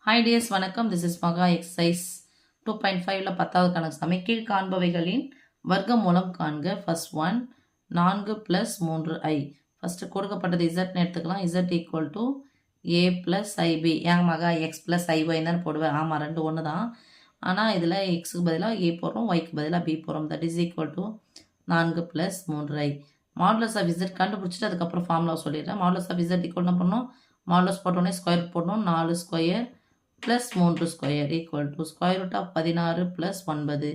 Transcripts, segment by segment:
Hi dears, வணக்கம். This is Maga exercise 2.5ல 10வது கணக்கு சமை கீழ் காண்பவைகளின் வர்க்கமூலம் காண்க. First one 4 plus 3i. First கொடுக்கப்பட்டது z எடுத்துக்கலாம். z equal to a plus ib. ஏன் மகா x plus iy தான் போடுவேன். ஆமா ரெண்டு ஒன்று தான். ஆனால் இதில் xக்கு பதிலாக a போடுறோம், yக்கு பதிலாக b போடுறோம். That is equal to 4 plus 3i. Modulus of z கண்டுபிடிச்சிட்டு அதுக்கப்புறம் ஃபார்முலா சொல்லிடுறேன். மாடுலஸ் ஆஃப் z equal என்ன பண்ணணும்? மாடுலஸ் போட்டோன்னே ஸ்கொயர் போடணும். 4 square plus 3 square equal to square root of 16 plus 9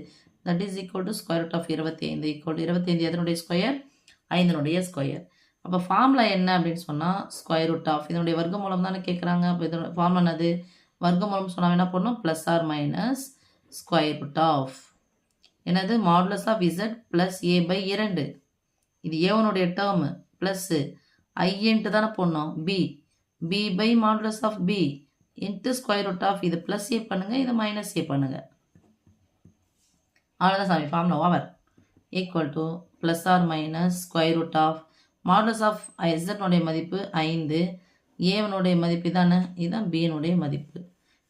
that is equal to square root of 25 equal to 25 எதனுடைய square 5னுடைய square. அப்போ formula என்ன அப்படின்னு சொன்னால் ஸ்கொயர் ரூட் ஆஃப் இதனுடைய வர்க்கமூலம் தானே கேட்குறாங்க. அப்போ இதனுடைய ஃபார்முலா என்னது? வர்க்கமூலம் சொன்னால் என்ன பண்ணணும்? Plus or minus square root of என்னது? Modulus of z plus A by 2. இது ஏவனுடைய டேர்மு ப்ளஸ்ஸு ஐன்ட்டு தானே போடணும். B b by modulus of b into square root of இது ப்ளஸ் ஏ பண்ணுங்கள், இது மைனஸ் ஏ பண்ணுங்கள். அவ்வளோதான் சாமி, formula over. Equal to plus or minus square root of modulus of இசட்னுடைய மதிப்பு 5, ஏவனுடைய மதிப்பு தானே, இதுதான் பியினுடைய மதிப்பு.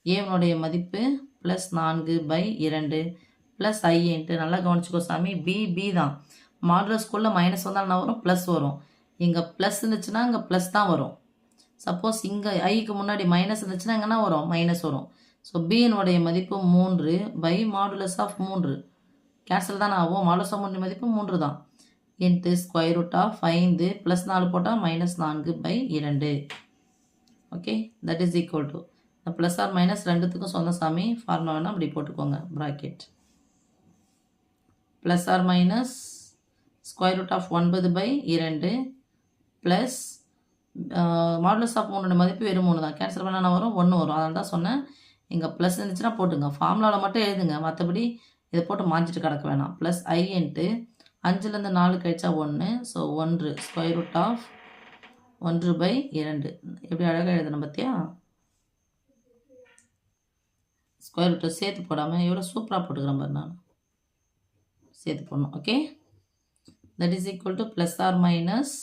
ஏவனுடைய மதிப்பு ப்ளஸ் 4/2 ப்ளஸ் ஐ இன்ட்டு நல்லா கவனிச்சுக்கோ சாமி, பி தான். மாடுலஸ்குள்ளே மைனஸ் வந்தால் என்ன வரும்? ப்ளஸ் வரும். இங்கே ப்ளஸ் இருந்துச்சுன்னா இங்கே ப்ளஸ் தான் வரும். சப்போஸ் இங்கே ஐக்கு முன்னாடி மைனஸ் இருந்துச்சுன்னா எங்கன்னா வரும்? மைனஸ் வரும். ஸோ பியினுடைய மதிப்பு 3 பை மாடுலஸ் ஆஃப் 3 கேன்சல் தானே ஆகும். மாடுலஸ் ஆஃப் 3 மதிப்பு 3 தான். Into square root of 5 plus 4 போட்டால் minus 4/2. Okay, that is equal to plus or minus ரெண்டுத்துக்கும் சொந்த சாமி. ஃபார்முலா வேணால் அப்படி போட்டுக்கோங்க bracket. Plus or minus square root of 9/2 plus modulus of 3 மதிப்பு வெறும் 3 தான். கேன்சல் பண்ணால் வரும்? 1 வரும். அதனால தான் சொன்னேன் இங்கே ப்ளஸ் இருந்துச்சுன்னா போட்டுங்க. ஃபார்முலாவில் மட்டும் எழுதுங்க, மற்றபடி இதை போட்டு மாற்றிட்டு கிடக்க வேணாம். ப்ளஸ் ஐ இன்ட்டு 5லேருந்து 4 கழிச்சா 1. ஸோ 1 ஸ்கொயர் ரூட் ஆஃப் 1/2 எப்படி அழகாக எழுதணும் பார்த்தியா? ஸ்கொயர் ரூட்டை சேர்த்து போடாமல் எவ்வளோ சூப்பராக போட்டுக்கிறேன் பாரு. நான் சேர்த்து போடணும். Okay, that is equal to plus or minus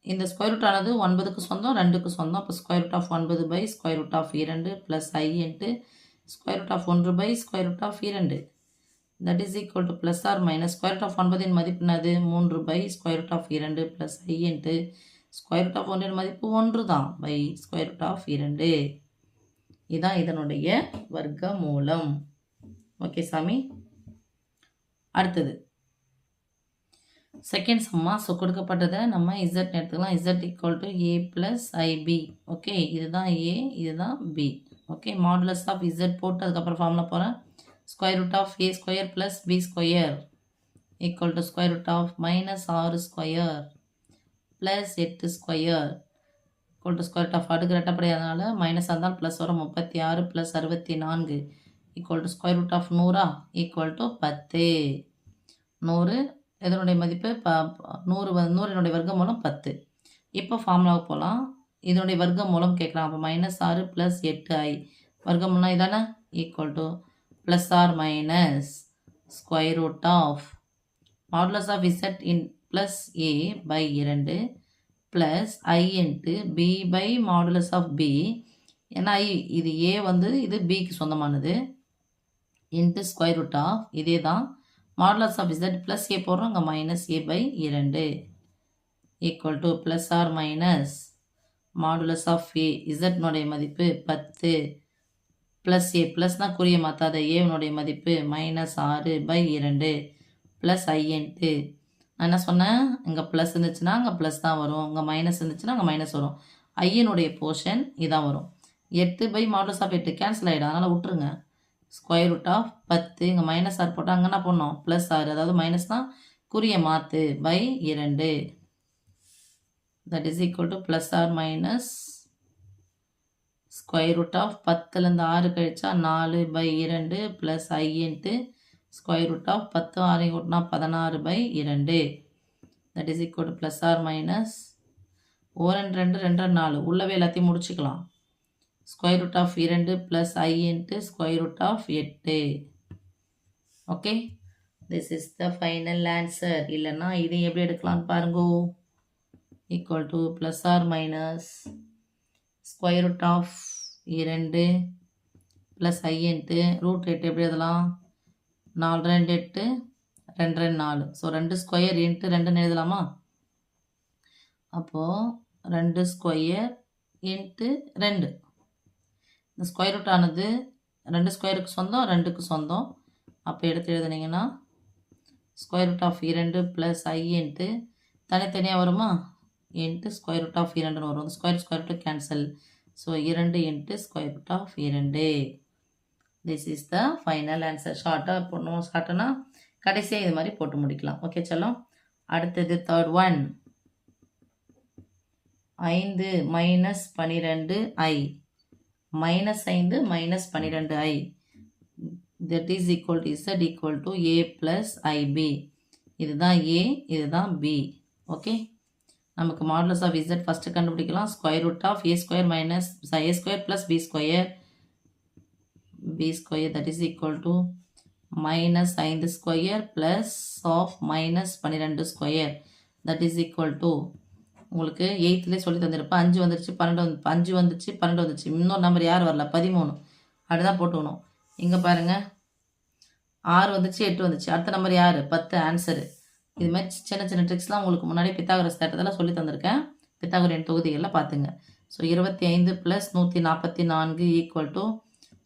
இந்த ஸ்கொயர் ரூட் ஆனது 9க்கு சொந்தம், 2க்கு சொந்தம். அப்போ square root of 9 by square root of 2 plus I into square root of 1 by square root of 2 that is equal to plus or minus square root of 9 மதிப்பு என்னது? 3 by square root of 2 plus I into square root of 1 மதிப்பு 1 தான் by square root of 2. இதுதான் இதனுடைய வர்க்க மூலம். Okay சாமி, அடுத்தது செகண்ட் சம்மா. ஸோ கொடுக்கப்பட்டதை நம்ம இசட் எடுத்துக்கலாம். Z equal to A plus I B. Okay, இதுதான் ஏ, இதுதான் B. Okay, modulus of Z போட்டு அதுக்கப்புறம் ஃபார்முலா போகிறேன். Square root of A square plus B square equal to square root of minus 6 square plus 8 square equal to square root of அடுக்கு ரெட்டப்படையாதனால minus இருந்தால் plus வரும். 36 plus 64 equal to square root of 100 equal to 10. 100 இதனுடைய மதிப்பு 100 வர்க்கமூலம் 10. இப்போ ஃபார்முலாவுக்கு போகலாம். இதனுடைய வர்க்கமூலம் கேட்குறான். அப்போ மைனஸ் 6 ப்ளஸ் 8i வர்க்கமூலம் இதானே equal to plus or minus square root of modulus of Z in plus A by 2 plus I into B by modulus of B. ஏன்னா ஐ இது ஏ வந்து இது பிக்கு சொந்தமானது இன்ட்டு ஸ்கொயர் ரூட் ஆஃப் இதே தான் modulus of z plus a போடுறோம், அங்கே minus a by 2 equal to plus or minus modulus of a இசட்னுடைய மதிப்பு 10 ப்ளஸ் ஏ ப்ளஸ் தான் குறிய மாற்றாத ஏவனுடைய மதிப்பு மைனஸ் 6/2 ப்ளஸ் ஐன்ட்டு நான் என்ன சொன்னேன்? இங்கே ப்ளஸ் இருந்துச்சுன்னா அங்கே ப்ளஸ் தான் வரும், இங்கே மைனஸ் இருந்துச்சுன்னா அங்கே மைனஸ் வரும். ஐயனுடைய போர்ஷன் இதான் வரும். 8 பை மாடுலஸ் ஆஃப் 8 கேன்சல் ஆகிடும், அதனால் விட்டுருங்க. ஸ்கொயர் ரூட் ஆஃப் 10 இங்கே மைனஸ் 6 போட்டால் அங்கே என்ன பண்ணோம்? ப்ளஸ் 6, அதாவது மைனஸ் தான் குறிய மாற்று by 2 that is equal to plus or minus square root of 10லேருந்து 6 கழிச்சா 4/2 plus I into square root of 10 6 கூட்டினா 16/2 that is equal to plus or minus 2 2 4 உள்ளவே எல்லாத்தையும் முடிச்சுக்கலாம். Square root of 2 plus I into square root of 8. Okay, this is the final answer. இல்லைன்னா இதை எப்படி எடுக்கலான்னு பாருங்கோ. Equal to plus or minus square root of 2 plus I into root 8 எப்படி எழுதலாம் 4 2 8 2 2 4 ஸோ 2 ஸ்கொயர் இன்ட்டு 2ன்னு எழுதலாமா அப்போது 2 ஸ்கொயர் இன்ட்டு 2 இந்த ஸ்கொயர் ரூட் ஆனது 2 ஸ்கொயருக்கு சொந்தம் 2க்கு சொந்தம் அப்போ எடுத்து எழுதுனீங்கன்னா square root of 2 plus I into தனித்தனியாக வருமா இன்ட்டு ஸ்கொயர் ரூட் ஆஃப் 2ன்னு வரும் square root cancel so 2 into square root of 2 this is the final answer ஷார்ட்டாக போடணும் ஷார்ட்டுன்னா கடைசியாக இது மாதிரி போட்டு முடிக்கலாம் ஓகே செல்லம் அடுத்தது third one 5 minus 12 I minus 5 minus 12 I that is equal to z equal to a plus ib இதுதான் a இதுதான் b ஓகே நமக்கு மாடுலஸ் ஆஃப் z ஃபஸ்ட்டு கண்டுபிடிக்கலாம் square root of a square minus a square plus b square that is equal to minus 5 square plus of minus 12 square that is equal to உங்களுக்கு 8லேயே சொல்லி தந்திருப்பேன் 5 வந்துருச்சு 12 வந்துச்சு 12 வந்துச்சு இன்னொரு number யார் வரல 13 அப்படிதான் போட்டுக்கணும் இங்கே பாருங்கள் 6 வந்துச்சு 8 வந்துச்சு அடுத்த நம்பர் யார் 10 ஆன்சரு இது மாதிரி சின்ன சின்ன ட்ரிக்ஸ்லாம் உங்களுக்கு முன்னாடி பித்தாகரஸ் தேட்டத்தில் சொல்லி தந்திருக்கேன் பித்தாகரன் தொகுதிகளில் பார்த்துங்க ஸோ 25 ப்ளஸ் 144 ஈக்குவல் டு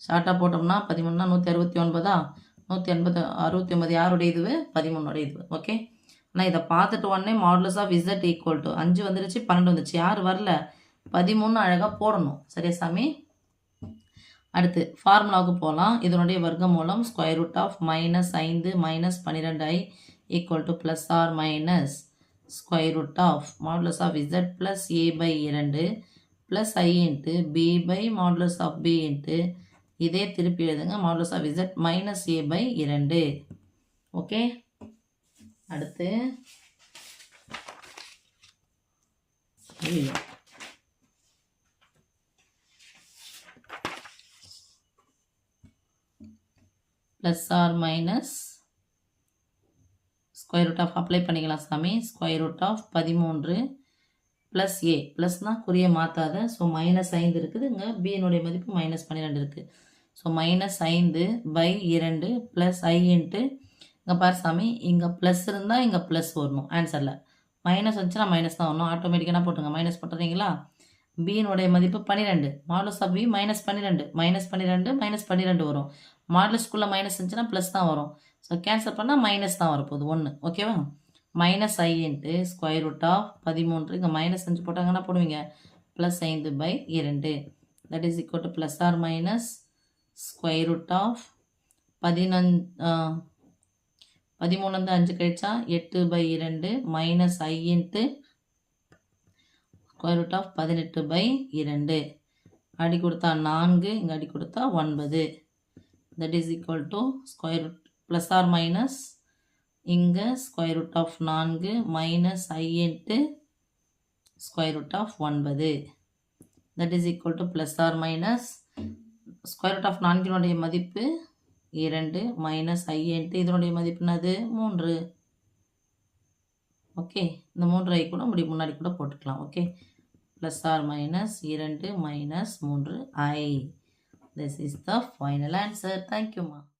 ஷார்ட்டாக போட்டோம்னா 13 169 169 யாருடைய இதுவு 13 இதுவு ஓகே ஆனால் இதை பார்த்துட்டு உடனே modulus of Z equal to 5 வந்துருச்சு 12 வந்துச்சு யார் வரல 13 அழகாக போடணும் சரியா சாமி அடுத்து ஃபார்முலாவுக்கு போகலாம் இதனுடைய வர்க்கமூலம் square root of minus 5 minus 12i equal to plus or minus square root of modulus of z plus A by 2 plus I into B by modulus of b into இதே திருப்பி எழுதுங்க modulus of z minus a by 2 okay அடுத்து plus or minus square root of apply பண்ணிக்கலாம் சாமி square root of 13 plus a ப்ளஸ்னால் குறிய மாற்றாத so minus 5 இருக்குது இங்கே பியினுடைய மதிப்பு மைனஸ் 12 இருக்குது so minus 5 by 2 plus I into இங்கே பாரு சாமி இங்கே ப்ளஸ் இருந்தால் இங்கே ப்ளஸ் வரணும் ஆன்சரில் மைனஸ் வந்துச்சுன்னா மைனஸ் தான் வரணும் ஆட்டோமேட்டிக்காக போட்டுங்க மைனஸ் போட்டுறீங்களா பியினுடைய மதிப்பு 12 modulus of B minus 12 minus 12 வரும் மாடுலஸ்குள்ளே மைனஸ் இருந்துச்சுன்னா ப்ளஸ் தான் வரும் ஸோ கேன்சல் பண்ணால் மைனஸ் தான் வரப்போகுது 1 ஓகேவா minus I into square root of 13 இங்கே மைனஸ் 5 போட்டாங்கன்னா போடுவீங்க plus 5 by 2 that is equal to plus or minus square root of 13 5 கழிச்சா 8 by 2 minus I into square root of 18 by 2 அடி கொடுத்தா 4 இங்கே அடி கொடுத்தா 9 that is equal to square root plus or minus இங்கே square root of 4 minus I into square root of 9 that is equal to plus or minus square root of 4 மதிப்பு 2 minus I into இதனுடைய மதிப்பு என்னது 3 okay இந்த 3 கூட முன்னாடி கூட போட்டுக்கலாம் okay plus or minus 2 minus 3 I This is the final answer. Thank you, ma.